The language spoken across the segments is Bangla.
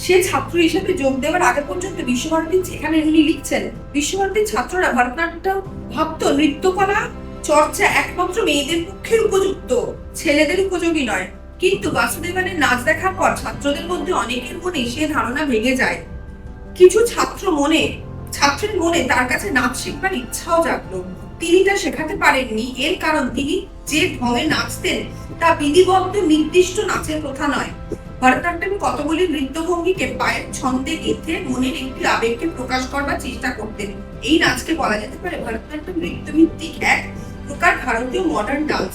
সে ছাত্র হিসেবে যোগ দেওয়ার আগে পর্যন্ত বিশ্বভারতী যেখানে উনি লিখছেন, বিশ্বভারতীর ছাত্ররা ভরতনাট্যম ভাবতো নৃত্যকলা চর্চা একমাত্র মেয়েদের পক্ষে উপযুক্ত, ছেলেদের উপযোগী নয়। কিন্তু বাসুদেবানের নাচ দেখার পর ছাত্রদের মধ্যে অনেকের মনে সে ধারণা ভেঙে যায়। কিছু ছাত্রের মনে তার কাছে নাচ শিখবার ইচ্ছাও জাগলো। তিনি তা শেখাতে পারেননি, এর কারণ তিনি যে ঢঙে নাচতেন তা বিধিবদ্ধ নির্দিষ্ট নাচের প্রথা নয়। ভরতনাট্যমে কতগুলি নৃত্যভঙ্গিকে পায়ের ছন্দে গেঁথে মনের একটি আবেগকে প্রকাশ করবার চেষ্টা করতেন। এই নাচকে বলা যেতে পারে ভরতনাট্যম নৃত্যভিত্তিক এক প্রকার ভারতীয় মডার্ন ডান্স।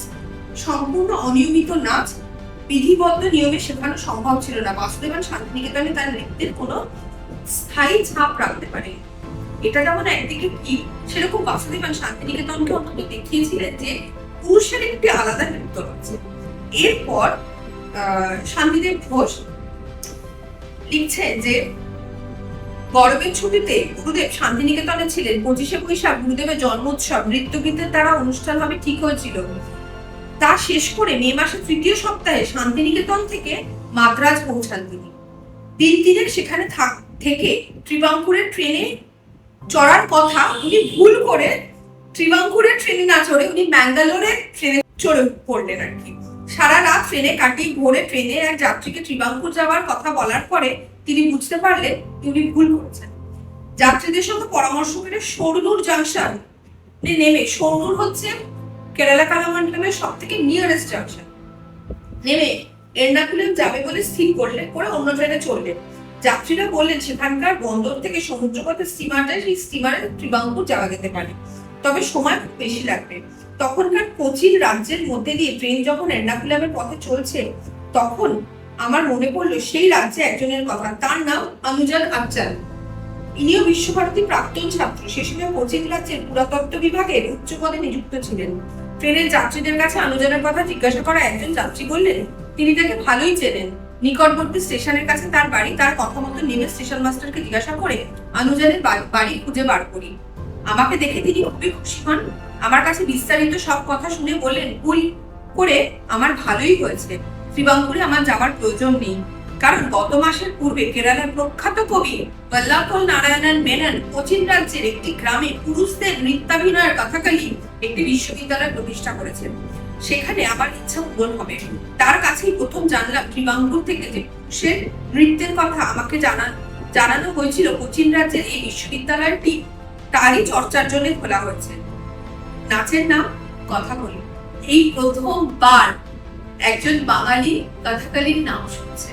সম্পূর্ণ অনিয়মিত নাচ বিধিবদ্ধ নিয়মে শেখানো সম্ভব ছিল না। বাসুদেবান শান্তিনিকেতনে তার নৃত্যের কোনো স্থায়ী ছাপ রাখতে পারে। এটা যেমন একদিকে কি, সেরকম বাসুদেবান শান্তিনিকেতনকে অন্তত দেখিয়েছিলেন যে পুরুষের একটি আলাদা নৃত্য আছে। এরপর শান্তিদেব ঘোষ লিখছেন যে গরমের ছুটিতে গুরুদেব শান্তিনিকেতনে ছিলেন। 25শে বৈশাখ গুরুদেবের জন্মোৎসব নৃত্যগীতের দ্বারা অনুষ্ঠানভাবে ঠিক হয়েছিল। তা শেষ করে মে মাসের 3য় সপ্তাহে শান্তিনিকেতন থেকে মাদ্রাজ পৌঁছান তিনি। 3 দিনের সেখানে থেকে ত্রিবাঙ্কুরের ট্রেনে চড়ার কথা উনি ভুল করে ত্রিবাঙ্কুরের ট্রেনে না চড়ে উনি ব্যাঙ্গালোরের ট্রেনে চড়ে পড়লেন আর কি। সারা রাত ট্রেনে কাটিয়ে ভোরে ট্রেনে এক যাত্রীকে ত্রিবাঙ্কুর যাওয়ার কথা বলার পরে তিনি বুঝতে পারলেন তিনি ভুল করেছেন। যাত্রীদের সঙ্গে পরামর্শ করে শোরনুর জাংশন নেমে, শোরনুর হচ্ছে কেরালা কালামান্ডালামের সব থেকে নিয়ারেস্ট জাংশন, নেমে এর্নাকুলাম যাবে বলে স্থির করলেন, করে অন্য ট্রেনে চললেন। যাত্রীরা বললেন সেখানকার বন্দর থেকে সমুদ্রপথে স্টিমার যায়, সেই স্টিমারে ত্রিবাঙ্কুর যাওয়া যেতে পারে, তবে সময় খুব বেশি লাগবে। তখনকার কোচিন রাজ্যের মধ্যে দিয়ে ট্রেন যখন এর্নাকুলামের পথে চলছে, তখন আমার মনে পড়লো সেই রাজ্যে একজনের কথা, তার নাম অনুজন আচাল। ইনিও বিশ্বভারতী প্রাক্তন ছাত্র। সে সময় কোচিন রাজ্যের পুরাতত্ত্ব বিভাগের উচ্চ পদে নিযুক্ত ছিলেন। ট্রেনের যাত্রীদের কাছে অনুজনের কথা জিজ্ঞাসা করা একজন যাত্রী বললেন তিনি তাকে ভালোই চেনেন। নিকটবর্তী স্টেশনের কাছে তার বাড়ি। তার কথা মতো নেমে স্টেশন মাস্টারকে জিজ্ঞাসা করে অনুজনের বাড়ি খুঁজে বার করি। আমাকে দেখে তিনি খুবই খুশি হন। আমার কাছে বিস্তারিত সব কথা শুনে বললেন, ভুল করে আমার ভালোই হয়েছে, ত্রিবাঙ্কুরে আমার যাওয়ার প্রয়োজন নেই। কারণ গত মাসের পূর্বে কেরালার প্রখ্যাত কবি বল্লাকল নারায়ণন মেনন কোচিন রাজ্যের একটি গ্রামে পুরুষদের নৃত্যাভিনয়ের কথাকালী একটি বিশ্ববিদ্যালয় প্রতিষ্ঠা করেছেন। সেখানে আমার ইচ্ছা পূরণ হবে। তার কাছেই প্রথম জানলাম ত্রিবাঙ্কুর থেকে যে পুরুষের নৃত্যের কথা আমাকে জানানো হয়েছিল। কোচিন রাজ্যের এই বিশ্ববিদ্যালয়টি তারই চর্চার জন্য খোলা হয়েছে। নাচের নাম কথাকলি। এই প্রথমবার একজন বাঙালি কথাকালীর নাম শুনছে।